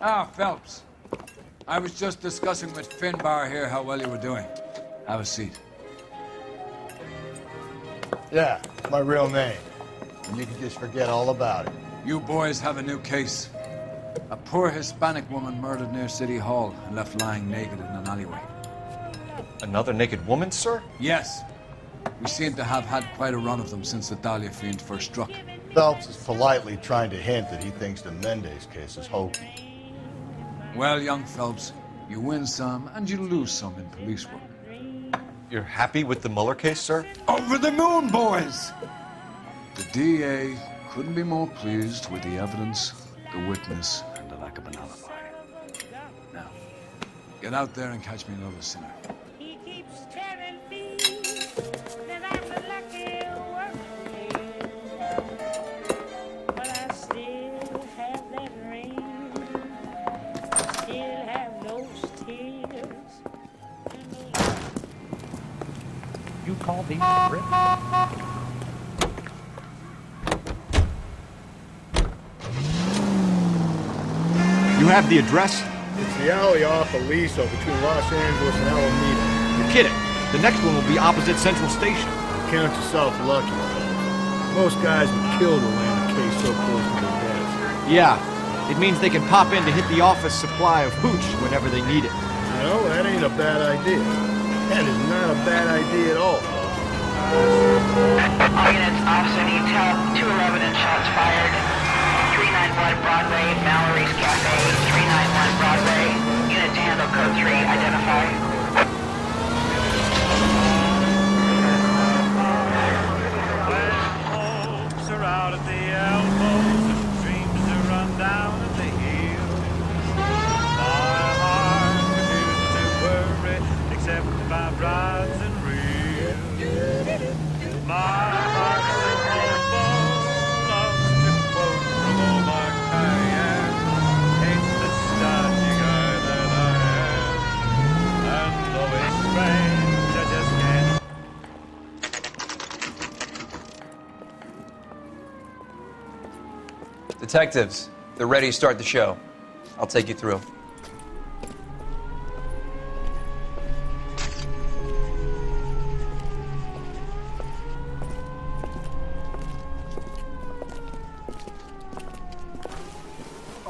Ah, Phelps. I was just discussing with Finbar here how well you were doing. Have a seat. Yeah, it's my real name. And you can just forget all about it. You boys have a new case. A poor Hispanic woman murdered near City Hall and left lying naked in an alleyway. Another naked woman, sir? Yes. We seem to have had quite a run of them since the Dahlia fiend first struck. Phelps is politely trying to hint that he thinks the Mendez case is hokey. Well, young Phelps, you win some and you lose some in police work. You're happy with the Mueller case, sir? Over the moon, boys! The DA couldn't be more pleased with the evidence, the witness, and the lack of an alibi. Now, get out there and catch me another sinner. He keeps telling me that I'm the lucky one, but I still have that ring. Still have those tears. You call these bricks? You have the address? It's the alley off Aliso between Los Angeles and Alameda. You're kidding. The next one will be opposite Central Station. Count yourself lucky, though. Most guys would kill to land a case so close to their deaths. Yeah. It means they can pop in to hit the office supply of hooch whenever they need it. You know, that ain't a bad idea. That is not a bad idea at all. All units, officer needs help. 211 and shots fired. 391 Broadway, Mallory's Cafe. 391 Broadway. Unit to handle code 3. Identify. Hopes are out at the elbows and dreams are run down at the heels. My heart refuses to worry except by brides and reels. My heart's a hobo, loves to quote from Omar Khayyam. Hates the stodgy guy that I am, and though it's strange, I just can't. Detectives, they're ready to start the show. I'll take you through.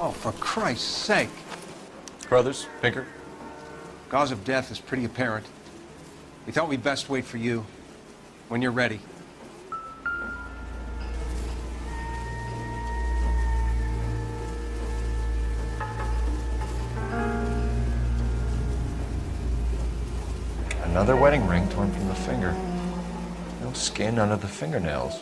Oh, for Christ's sake. Brothers, Pinker? Cause of death is pretty apparent. We thought we'd best wait for you when you're ready. Another wedding ring torn from the finger. No skin under the fingernails.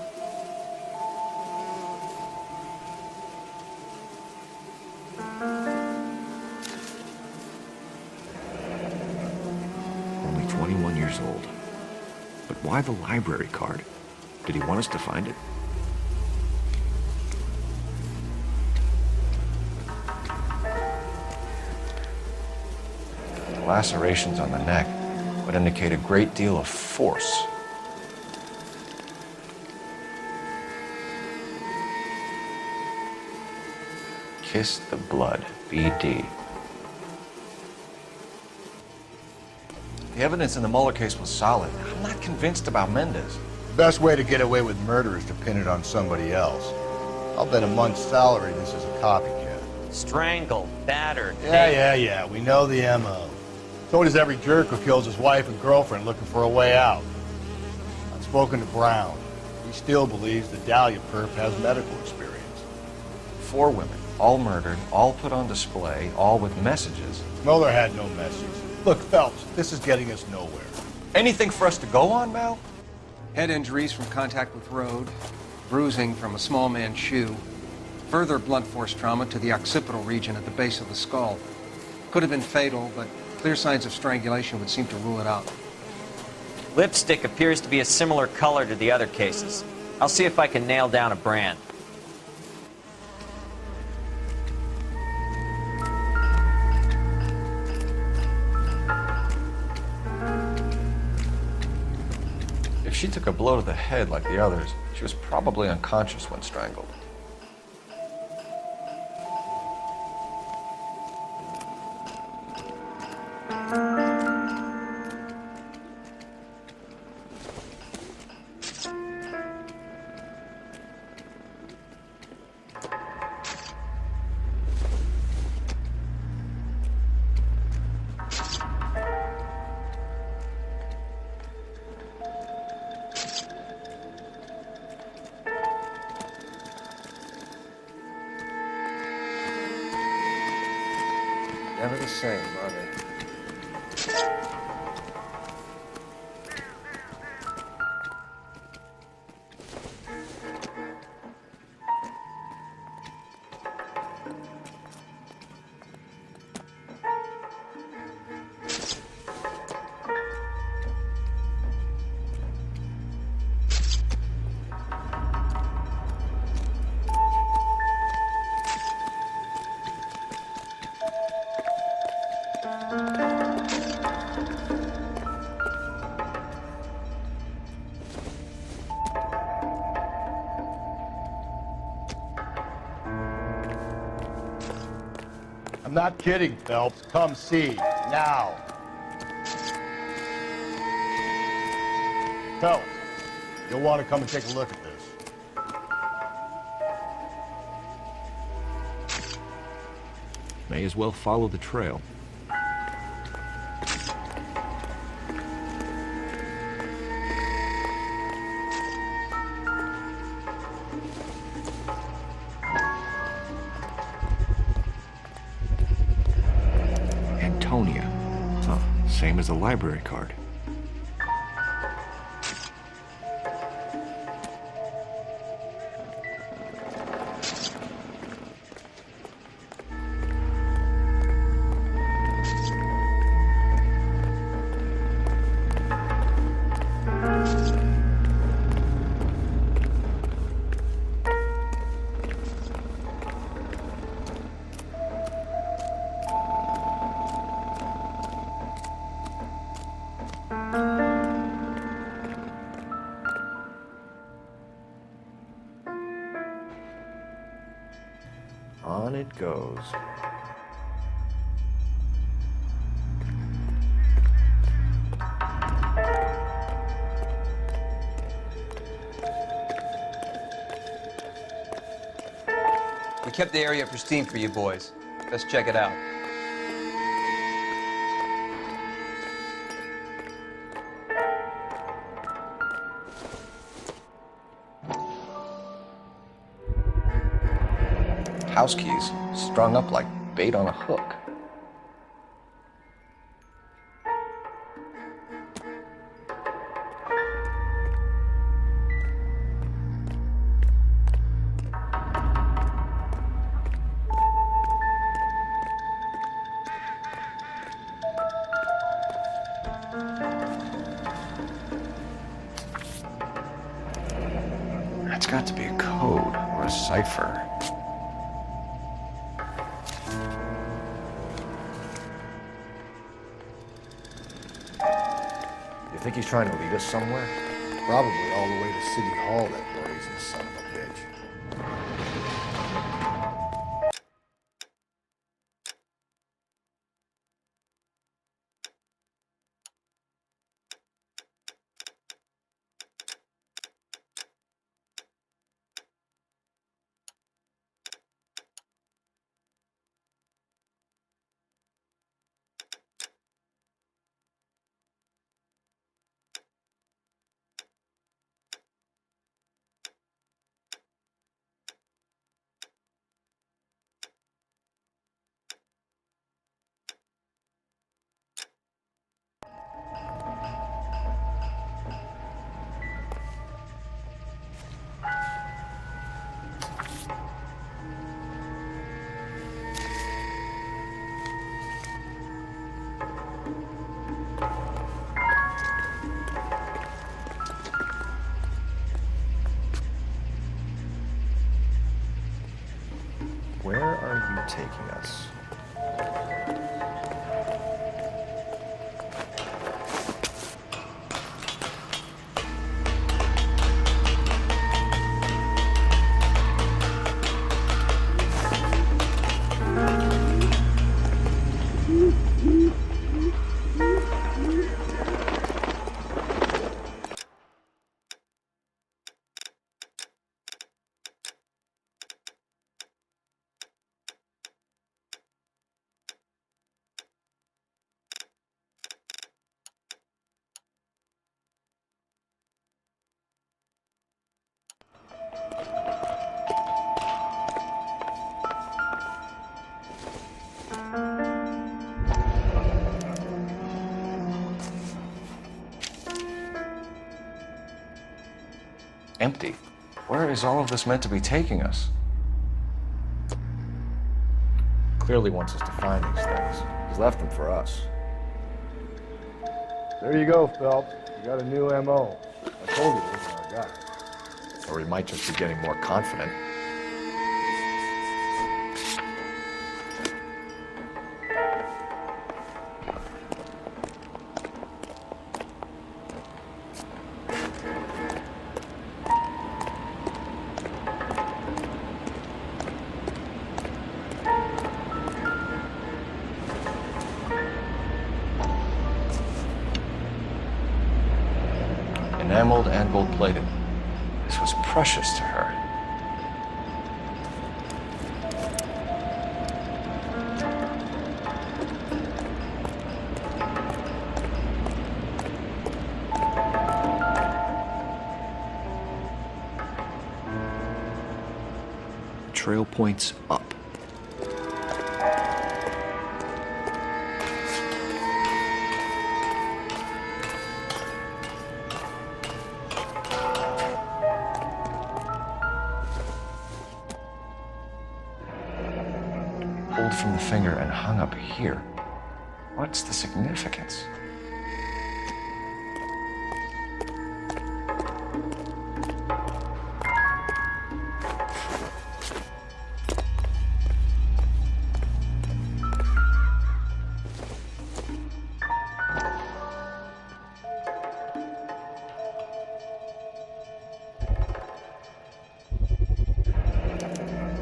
Only 21 years old. But why the library card? Did he want us to find it? The lacerations on the neck would indicate a great deal of force. Kiss the blood, BD. The evidence in the Mueller case was solid. I'm not convinced about Mendez. The best way to get away with murder is to pin it on somebody else. I'll bet a month's salary this is a copycat. Strangled, battered. Yeah. We know the M.O. So does every jerk who kills his wife and girlfriend looking for a way out. I've spoken to Brown. He still believes the Dahlia perp has medical experience. 4 women, all murdered, all put on display, all with messages. Mueller had no message. Look, Phelps, this is getting us nowhere. Anything for us to go on, Mal? Head injuries from contact with road, bruising from a small man's shoe, further blunt force trauma to the occipital region at the base of the skull. Could have been fatal, but clear signs of strangulation would seem to rule it out. Lipstick appears to be a similar color to the other cases. I'll see if I can nail down a brand. If she took a blow to the head like the others, she was probably unconscious when strangled. same, are they? I'm not kidding, Phelps. Come see. Now. Phelps, you'll want to come and take a look at this. May as well follow the trail. Antonia. Huh, same as the library card. On it goes. We kept the area pristine for you boys. Let's check it out. House keys strung up like bait on a hook. That's got to be a code or a cipher. You think he's trying to lead us somewhere? Probably all the way to City Hall, that brazen son of a bitch. Empty. Where is all of this meant to be taking us? Clearly wants us to find these things. He's left them for us. There you go, Phelps. You got a new M.O. I told you this was our guy. Or he might just be getting more confident. Enameled and gold-plated. This was precious to her. Trail points up. Pulled from the finger and hung up here. What's the significance?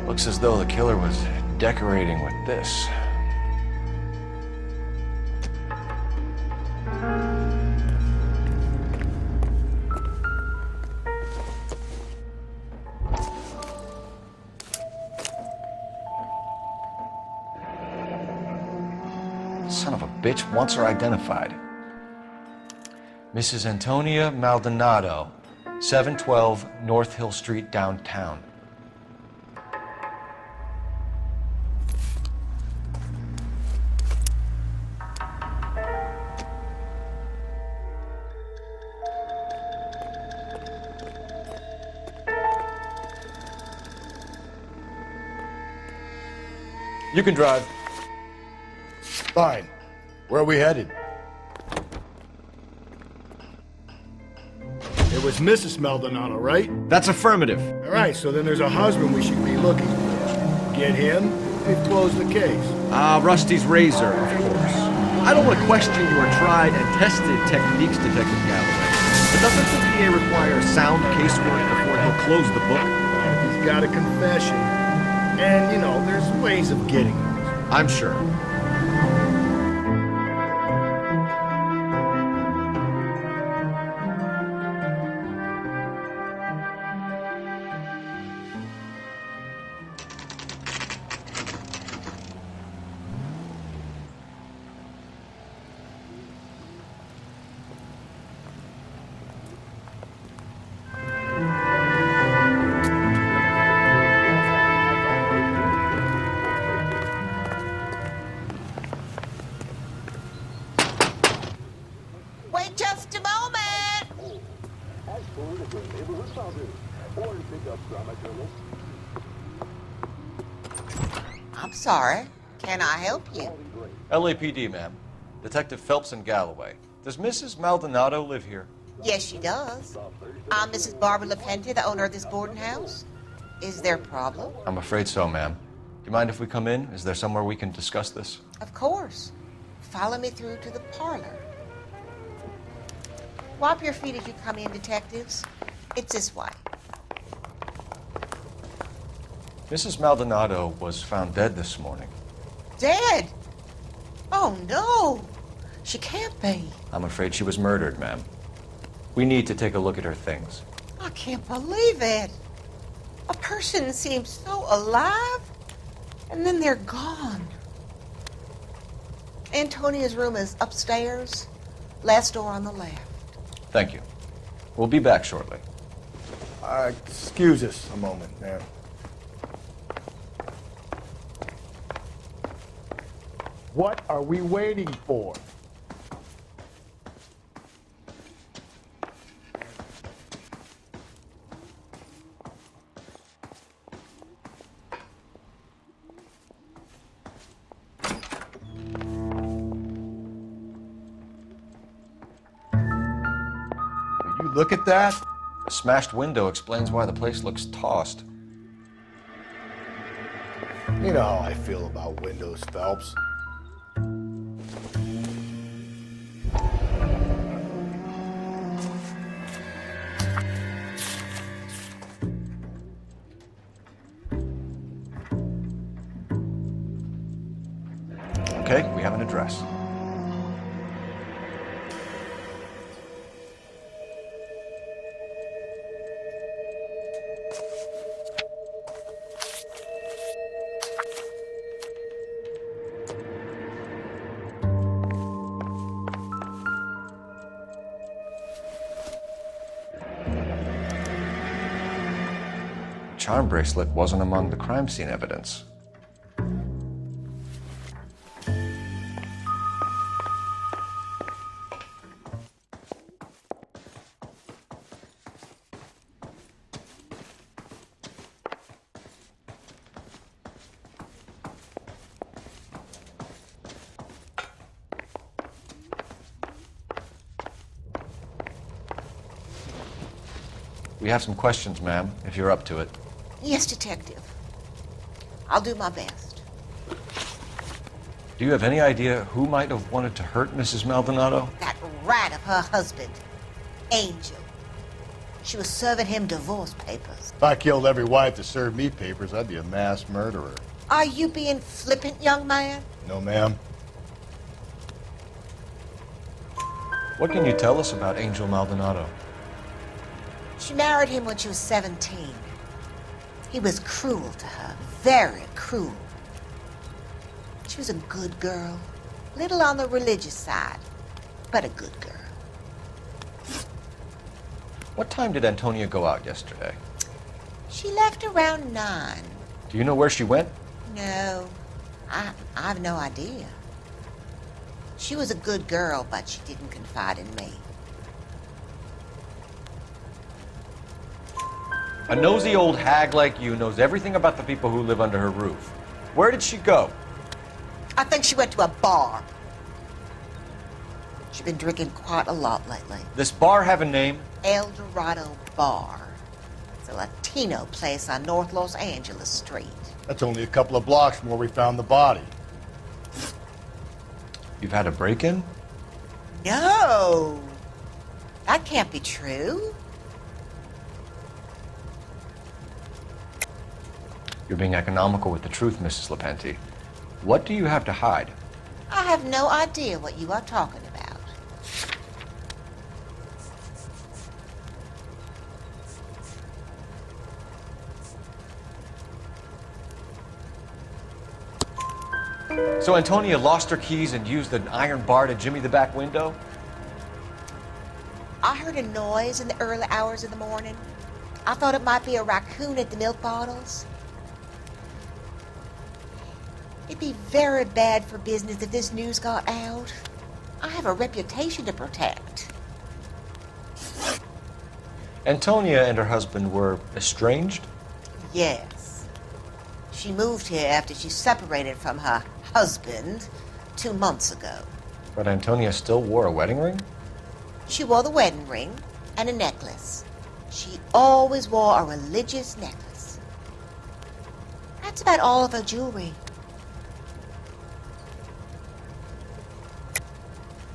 Looks as though the killer was decorating with this. Son of a bitch wants her identified. Mrs. Antonia Maldonado, 712 North Hill Street, downtown. You can drive. Fine. Where are we headed? It was Mrs. Maldonado, right? That's affirmative. All right, so then there's a husband we should be looking for. Get him, we've closed the case. Rusty's razor, of course. I don't want to question your tried and tested techniques, Detective Galloway. But doesn't the DA require sound casework before he'll close the book? He's got a confession. And, you know, there's ways of getting it. I'm sure. Wait just a moment! I'm sorry. Can I help you? LAPD, ma'am. Detective Phelps and Galloway. Does Mrs. Maldonado live here? Yes, she does. I'm Mrs. Barbara LaPente, the owner of this boarding house. Is there a problem? I'm afraid so, ma'am. Do you mind if we come in? Is there somewhere we can discuss this? Of course. Follow me through to the parlor. Wipe your feet as you come in, detectives. It's this way. Mrs. Maldonado was found dead this morning. Dead? Oh, no. She can't be. I'm afraid she was murdered, ma'am. We need to take a look at her things. I can't believe it. A person seems so alive, and then they're gone. Antonia's room is upstairs, last door on the left. Thank you. We'll be back shortly. Excuse us a moment, ma'am. What are we waiting for? look at that? The smashed window explains why the place looks tossed. You know how I feel about windows, Phelps. Okay, we have an address. Charm bracelet wasn't among the crime scene evidence. We have some questions, ma'am, if you're up to it. Yes, Detective. I'll do my best. Do you have any idea who might have wanted to hurt Mrs. Maldonado? That rat of her husband, Angel. She was serving him divorce papers. If I killed every wife that served me papers, I'd be a mass murderer. Are you being flippant, young man? No, ma'am. What can you tell us about Angel Maldonado? She married him when she was 17. He was cruel to her, very cruel. She was a good girl, little on the religious side, but a good girl. What time did Antonia go out yesterday? She left around 9. Do you know where she went? No, I have no idea. She was a good girl, but she didn't confide in me. A nosy old hag like you knows everything about the people who live under her roof. Where did she go? I think she went to a bar. She's been drinking quite a lot lately. This bar have a name? El Dorado Bar. It's a Latino place on North Los Angeles Street. That's only a couple of blocks from where we found the body. You've had a break-in? No! That can't be true. You're being economical with the truth, Mrs. Lepenti. What do you have to hide? I have no idea what you are talking about. So Antonia lost her keys and used an iron bar to jimmy the back window? I heard a noise in the early hours of the morning. I thought it might be a raccoon at the milk bottles. It'd be very bad for business if this news got out. I have a reputation to protect. Antonia and her husband were estranged? Yes. She moved here after she separated from her husband 2 months ago. But Antonia still wore a wedding ring? She wore the wedding ring and a necklace. She always wore a religious necklace. That's about all of her jewelry.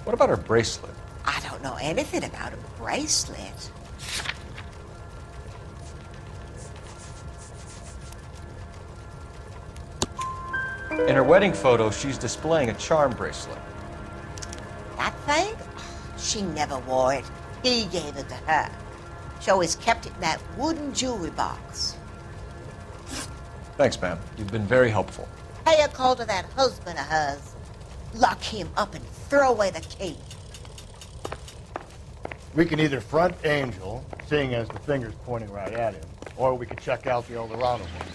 What about her bracelet? I don't know anything about a bracelet. In her wedding photo, she's displaying a charm bracelet. That thing? She never wore it. He gave it to her. She always kept it in that wooden jewelry box. Thanks, ma'am. You've been very helpful. Pay a call to that husband of hers. Lock him up and throw away the key. We can either front Angel, seeing as the finger's pointing right at him, or we could check out the El Dorado one.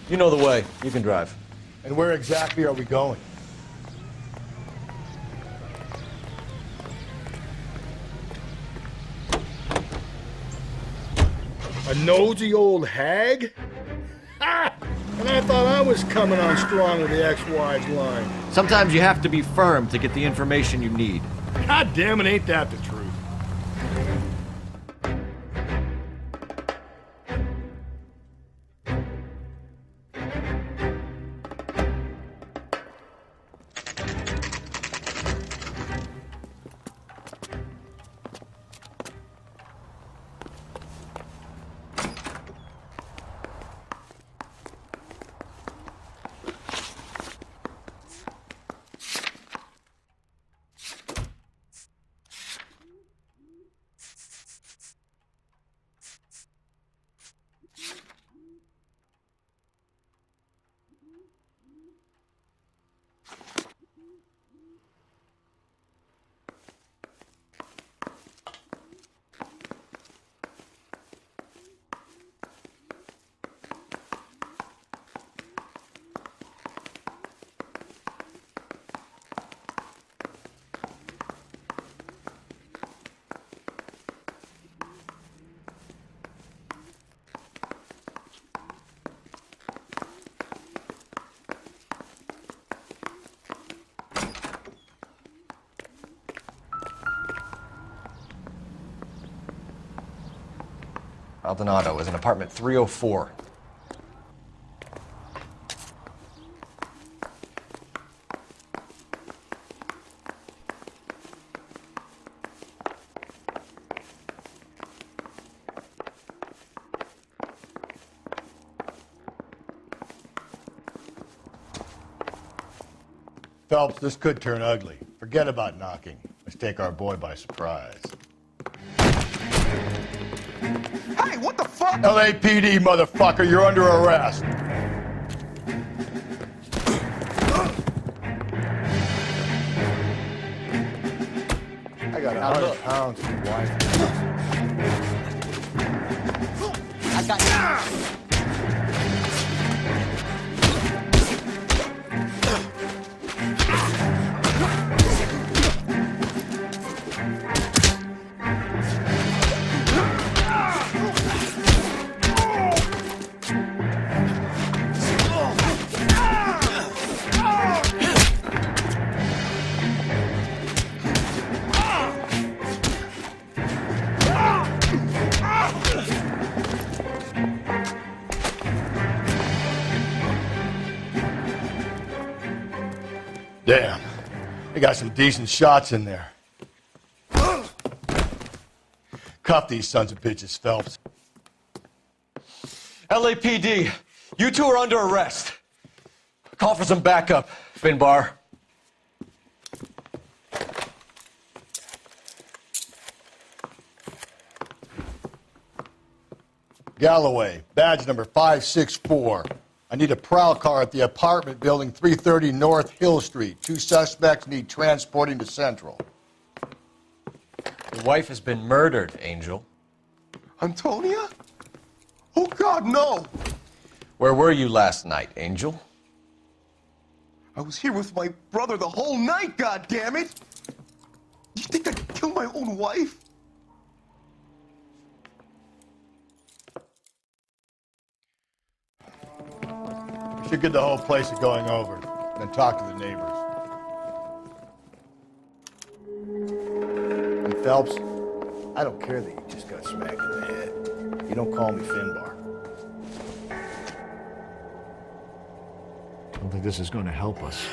You know the way. You can drive. And where exactly are we going? A nosy old hag? Ha! And I thought I was coming on strong with the ex-wives line. Sometimes you have to be firm to get the information you need. God damn it, ain't that the truth? Maldonado is in apartment 304. Phelps, this could turn ugly. Forget about knocking. Let's take our boy by surprise. Hey, what the fuck? LAPD, motherfucker, you're under arrest. I got 100 pounds for your wife. I got Damn, they got some decent shots in there. Cuff these sons of bitches, Phelps. LAPD, you two are under arrest. Call for some backup, Finbar. Galloway, badge number 564. I need a prowl car at the apartment building 330 North Hill Street. 2 suspects need transporting to Central. Your wife has been murdered, Angel. Antonia? Oh, God, no! Where were you last night, Angel? I was here with my brother the whole night, God damn it! You think I'd kill my own wife? We should get the whole place going over, then talk to the neighbors. And Phelps, I don't care that you just got smacked in the head. You don't call me Finbar. I don't think this is going to help us.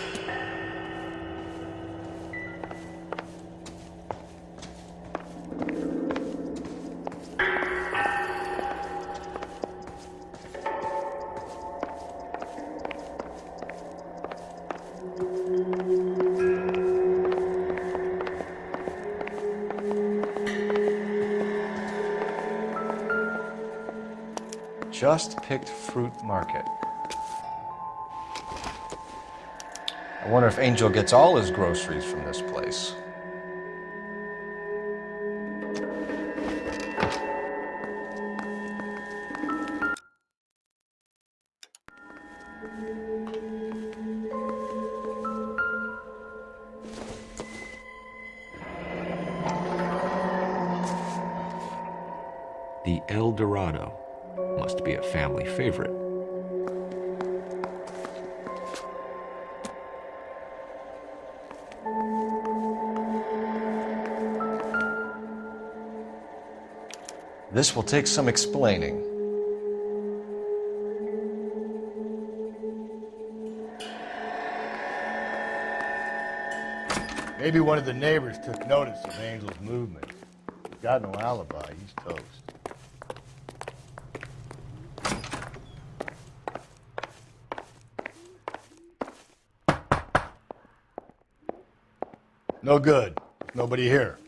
Just Picked Fruit Market. I wonder if Angel gets all his groceries from this place. The El Dorado must be a family favorite. This will take some explaining. Maybe one of the neighbors took notice of Angel's movements. He's got no alibi. He's toast. No good. Nobody here.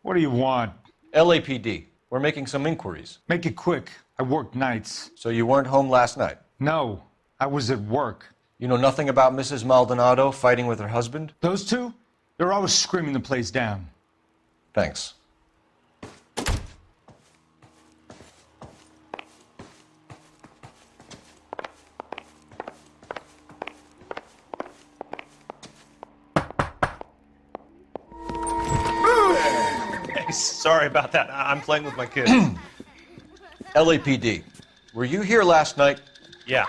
What do you want? LAPD. We're making some inquiries. Make it quick. I work nights. So you weren't home last night? No, I was at work. You know nothing about Mrs. Maldonado fighting with her husband? Those two? They're always screaming the place down. Thanks. Sorry about that. I'm playing with my kids. LAPD. Were you here last night? Yeah.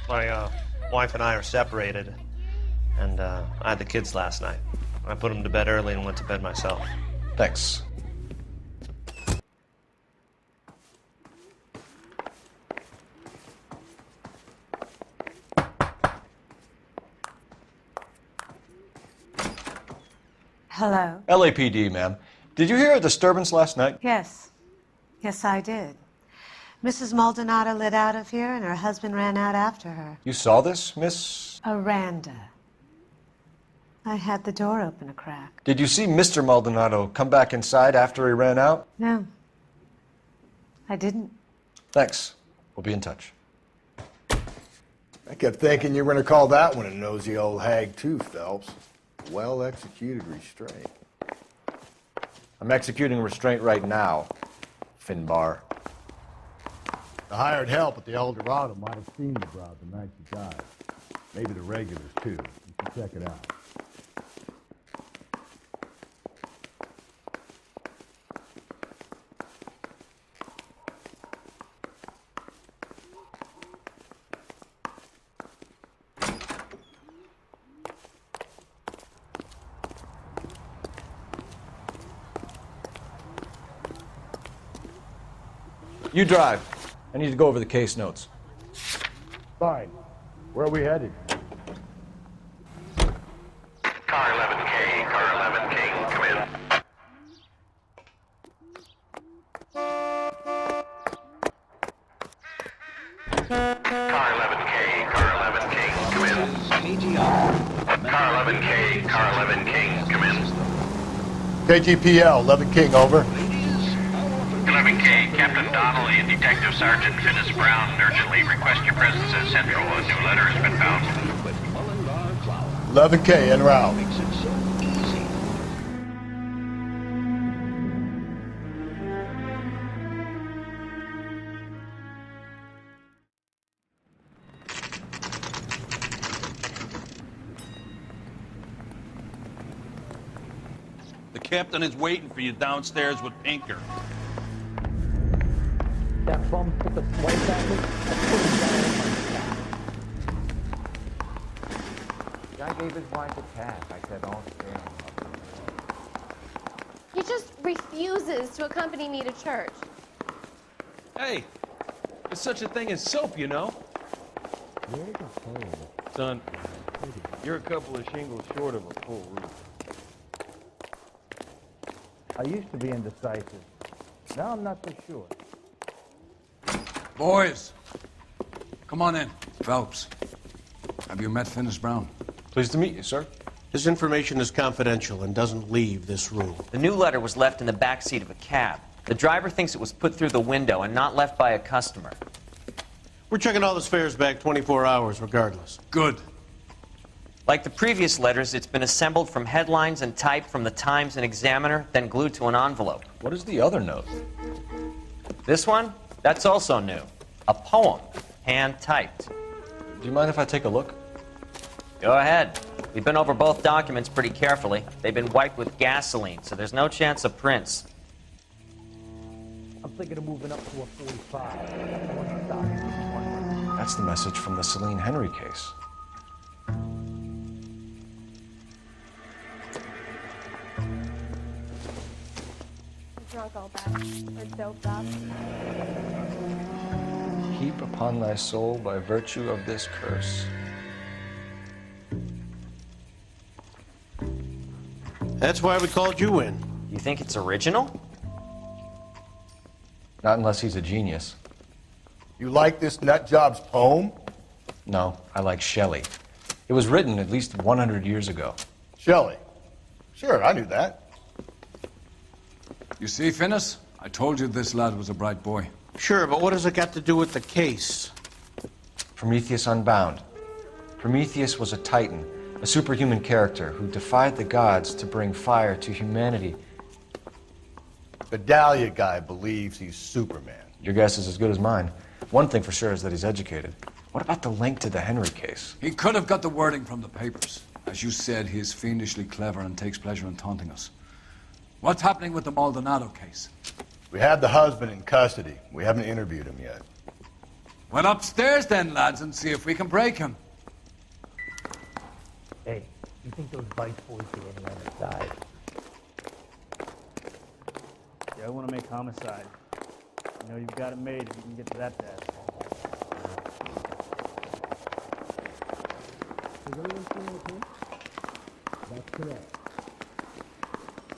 My wife and I are separated, and I had the kids last night. I put them to bed early and went to bed myself. Thanks. Hello? LAPD, ma'am. Did you hear a disturbance last night? Yes. Yes, I did. Mrs. Maldonado lit out of here, and her husband ran out after her. You saw this, Miss? Aranda. I had the door open a crack. Did you see Mr. Maldonado come back inside after he ran out? No. I didn't. Thanks. We'll be in touch. I kept thinking you were going to call that one a nosy old hag too, Phelps. Well-executed restraint. I'm executing restraint right now, Finbar. The hired help at the El Dorado might have seen you, Rob, the night you died. Maybe the regulars, too. You can check it out. You drive. I need to go over the case notes. Fine. Where are we headed? Car 11K, car 11K, come in. Car 11K, car 11K, come in. Car 11K, car 11K, come in. KGPL, 11 King, over. 11K, Captain Donnelly and Detective Sergeant Phyllis Brown urgently request your presence at Central. A new letter has been found. 11K, en route. The captain is waiting for you downstairs with Pinker. That bum put the swipe at me. I put him down in my Guy gave his wife a tap. I said, "Oh, stay on." He just refuses to accompany me to church. Hey, there's such a thing as soap, you know? Son, you're a couple of shingles short of a full roof. I used to be indecisive. Now I'm not so sure. Boys, come on in. Phelps, have you met Phyllis Brown? Pleased to meet you, sir. This information is confidential and doesn't leave this room. The new letter was left in the back seat of a cab. The driver thinks it was put through the window and not left by a customer. We're checking all this fares back 24 hours regardless. Good. Like the previous letters, it's been assembled from headlines and typed from the Times and Examiner, then glued to an envelope. What is the other note? This one? That's also new. A poem, hand-typed. Do you mind if I take a look? Go ahead. We've been over both documents pretty carefully. They've been wiped with gasoline, so there's no chance of prints. I'm thinking of moving up to a 45. That's the message from the Celine Henry case. drunk all bad or doped up. Heap upon thy soul by virtue of this curse. That's why we called you in. You think it's original? Not unless he's a genius. You like this nutjob's poem? No, I like Shelley. It was written at least 100 years ago. Shelley? Sure, I knew that. You see, Finnis? I told you this lad was a bright boy. Sure, but what has it got to do with the case? Prometheus Unbound. Prometheus was a titan, a superhuman character who defied the gods to bring fire to humanity. The Dahlia guy believes he's Superman. Your guess is as good as mine. One thing for sure is that he's educated. What about the link to the Henry case? He could have got the wording from the papers. As you said, he is fiendishly clever and takes pleasure in taunting us. What's happening with the Maldonado case? We have the husband in custody. We haven't interviewed him yet. Well, upstairs then, lads, and see if we can break him. Hey, you think those Vice boys get any on their side? Yeah, I want to make homicide. You know, you've got it made if you can get to that desk. Is everyone feeling okay? That's correct.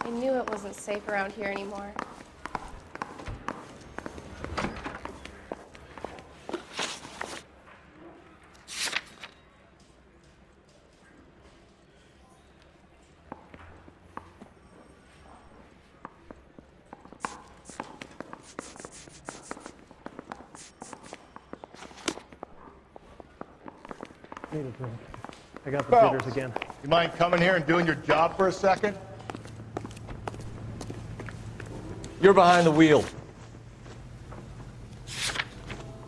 I knew it wasn't safe around here anymore. Need a drink. I got the Phelps, bitters again. You mind coming here and doing your job for a second? You're behind the wheel.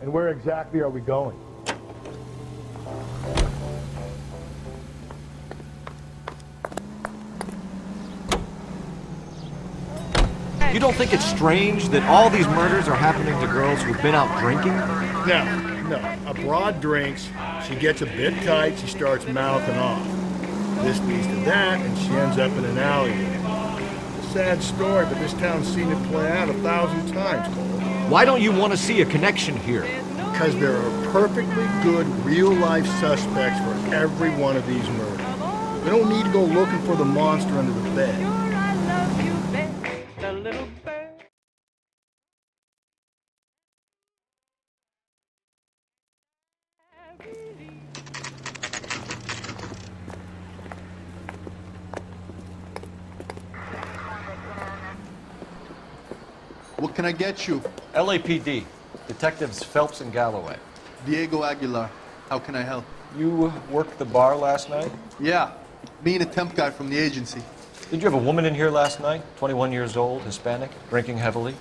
And where exactly are we going? You don't think it's strange that all these murders are happening to girls who've been out drinking? No. A broad drinks, she gets a bit tight, she starts mouthing off. This leads to that, and she ends up in an alleyway. It's a sad story, but this town's seen it play out 1,000 times, Cole. Why don't you want to see a connection here? Because there are perfectly good real-life suspects for every one of these murders. We don't need to go looking for the monster under the bed. What can I get you? LAPD. Detectives Phelps and Galloway. Diego Aguilar. How can I help? You worked the bar last night? Yeah. Me and a temp guy from the agency. Did you have a woman in here last night? 21 years old, Hispanic, drinking heavily?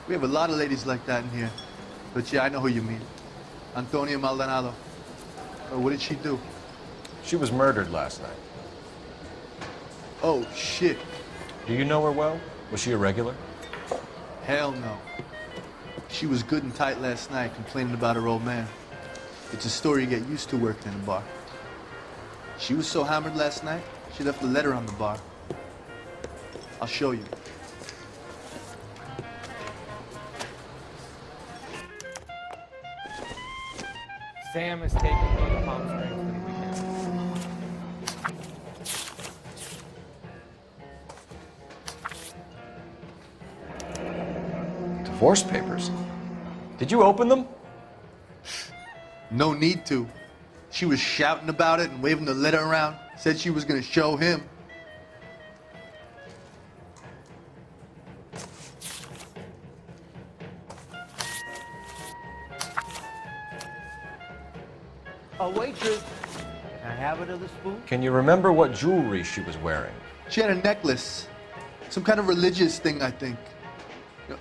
We have a lot of ladies like that in here. But yeah, I know who you mean. Antonia Maldonado. What did she do? She was murdered last night. Oh, shit. Do you know her well? Was she a regular? Hell no. She was good and tight last night, complaining about her old man. It's a story you get used to working in a bar. She was so hammered last night, she left a letter on the bar. I'll show you. Sam is taking me to Palm Springs for the weekend. Divorce papers? Did you open them? No need to. She was shouting about it and waving the letter around. Said she was going to show him. A waitress. Can I have another spoon? Can you remember what jewelry she was wearing? She had a necklace. Some kind of religious thing, I think.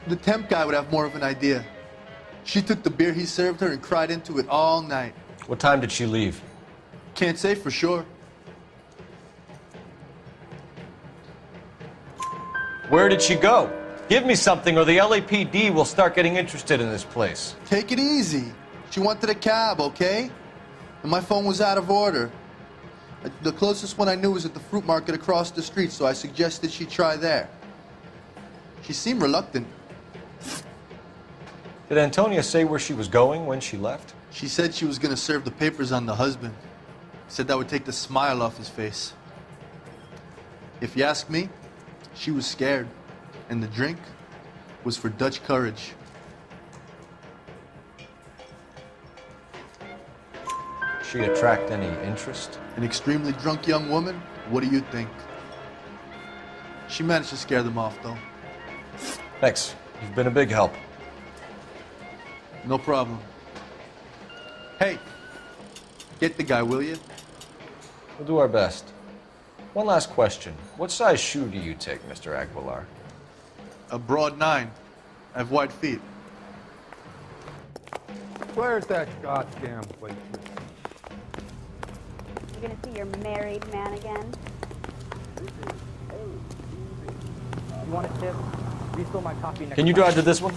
The temp guy would have more of an idea. She took the beer he served her and cried into it all night. What time did she leave? Can't say for sure. Where did she go? Give me something or the LAPD will start getting interested in this place. Take it easy. She wanted a cab, okay? And my phone was out of order. The closest one I knew was at the fruit market across the street, so I suggested she try there. She seemed reluctant. Did Antonia say where she was going when she left? She said she was gonna serve the papers on the husband. Said that would take the smile off his face. If you ask me, she was scared. And the drink was for Dutch courage. She attract any interest? An extremely drunk young woman? What do you think? She managed to scare them off, though. Thanks. You've been a big help. No problem. Hey, get the guy, will you? We'll do our best. One last question. What size shoe do you take, Mr. Aguilar? A broad 9. I have wide feet. Where's that goddamn waitress? You gonna see your married man again? You want a tip? Refill my coffee next Can you time. drive to this one?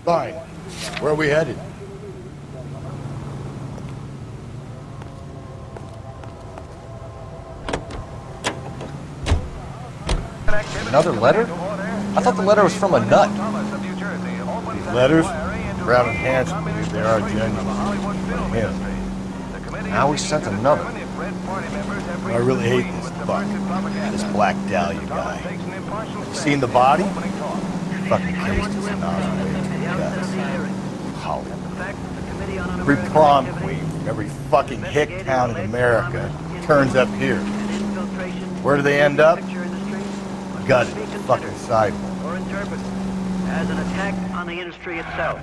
Fine. Where are we headed? Another letter? I thought the letter was from a nut. These letters? Brown and Hanson believe they are genuine. Him. Now we sent another. I really hate this fuck. This Black Dahlia guy. You seen the body? Fucking cased his nostril into the guts. Hollywood. Every prom queen from every fucking hick town in America turns up here. Where do they end up? Gutted. Fucking sidewalk. Or interpreted as an attack on the industry itself.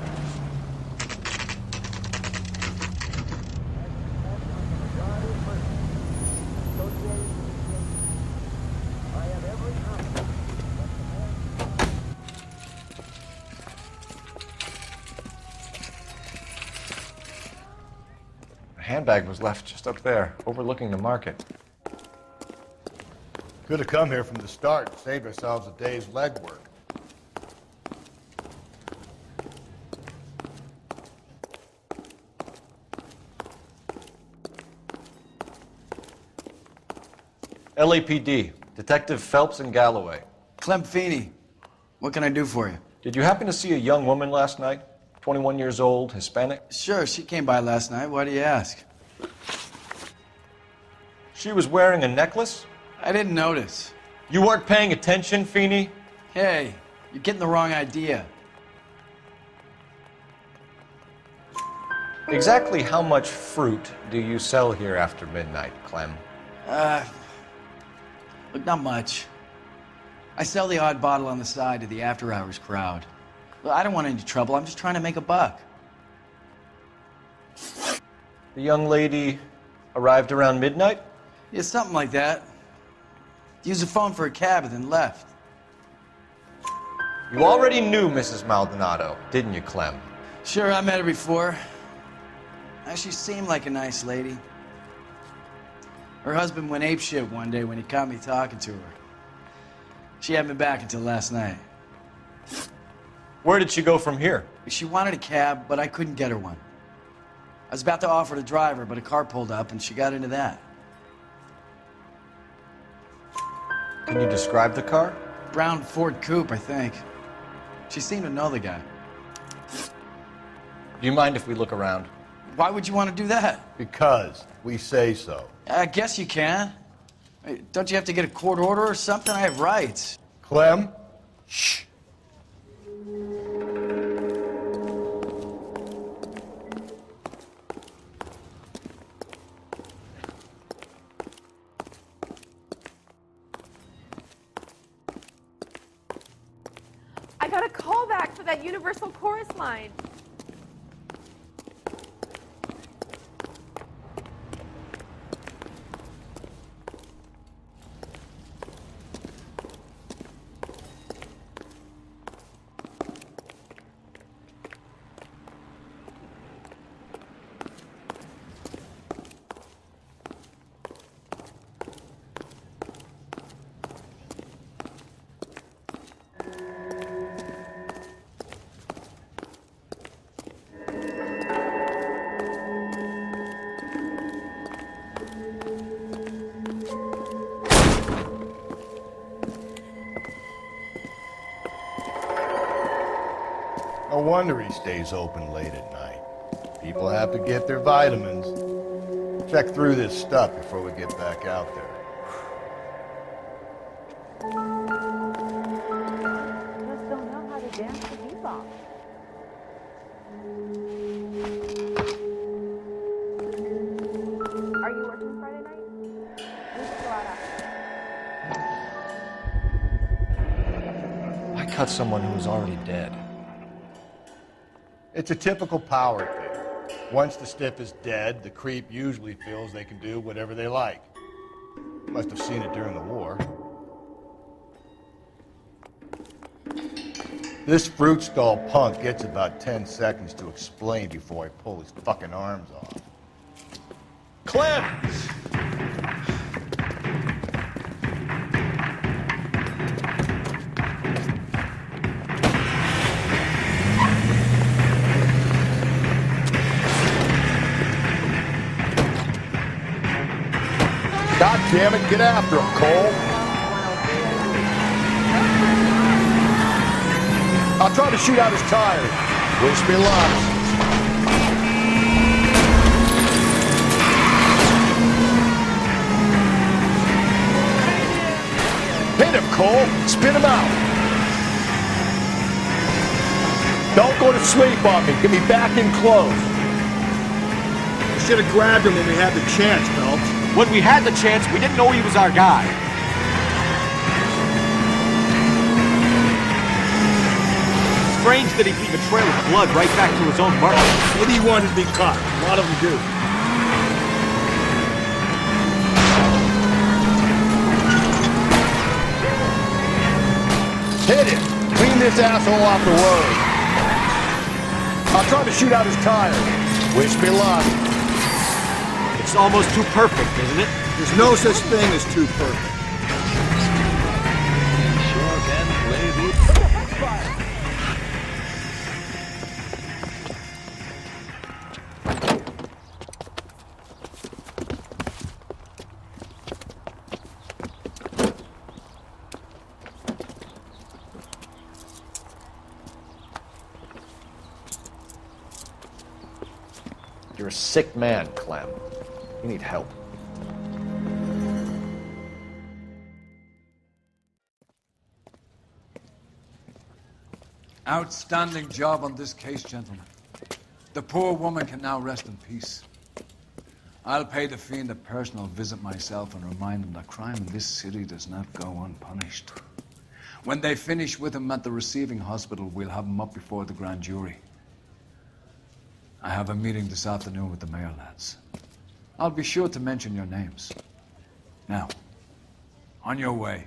The handbag was left just up there, overlooking the market. Could have come here from the start and saved ourselves a day's legwork. LAPD, Detective Phelps and Galloway. Clem Feeney, what can I do for you? Did you happen to see a young woman last night? 21 years old, Hispanic? Sure, she came by last night. Why do you ask? She was wearing a necklace? I didn't notice. You weren't paying attention, Feeney? Hey, you're getting the wrong idea. Exactly how much fruit do you sell here after midnight, Clem? Look, not much. I sell the odd bottle on the side to the after-hours crowd. Look, I don't want any trouble. I'm just trying to make a buck. The young lady arrived around midnight? Yeah, something like that. Used the phone for a cab and then left. You already knew Mrs. Maldonado, didn't you, Clem? Sure, I met her before. She seemed like a nice lady. Her husband went apeshit one day when he caught me talking to her. She hadn't been back until last night. Where did she go from here? She wanted a cab, but I couldn't get her one. I was about to offer to drive her, but a car pulled up and she got into that. Can you describe the car? Brown Ford Coupe, I think. She seemed to know the guy. Do you mind if we look around? Why would you want to do that? Because we say so. I guess you can. Hey, don't you have to get a court order or something? I have rights. Clem? Shh. I got a call back for that Universal Chorus line. wonder he stays open late at night. People have to get their vitamins. Check through this stuff before we get back out there. Just don't know how to dance the bebop. Are you working Friday night? We should go out after. Why cut someone who was already dead? It's a typical power thing. Once the stiff is dead, the creep usually feels they can do whatever they like. Must have seen it during the war. This fruit stall punk gets about 10 seconds to explain before I pull his fucking arms off. Clem! God damn it, get after him, Cole. I'll try to shoot out his tires. Wish me luck. Hit him, Cole. Spin him out. Don't go to sleep on me. Get me back in close. We should have grabbed him when we had the chance, Phelps. When we had the chance, we didn't know he was our guy. Strange that he'd leave a trail of blood right back to his own murder. Maybe he wanted to be caught. A lot of them do. Hit him. Clean this asshole off the road. I'll try to shoot out his tires. Wish me luck. It's almost too perfect, isn't it? There's no such thing as too perfect. Sure can play the... You're a sick man, Clem. You need help. Outstanding job on this case, gentlemen. The poor woman can now rest in peace. I'll pay the fiend a personal visit myself and remind him that crime in this city does not go unpunished. When they finish with him at the receiving hospital, we'll have him up before the grand jury. I have a meeting this afternoon with the mayor lads. I'll be sure to mention your names. Now, on your way.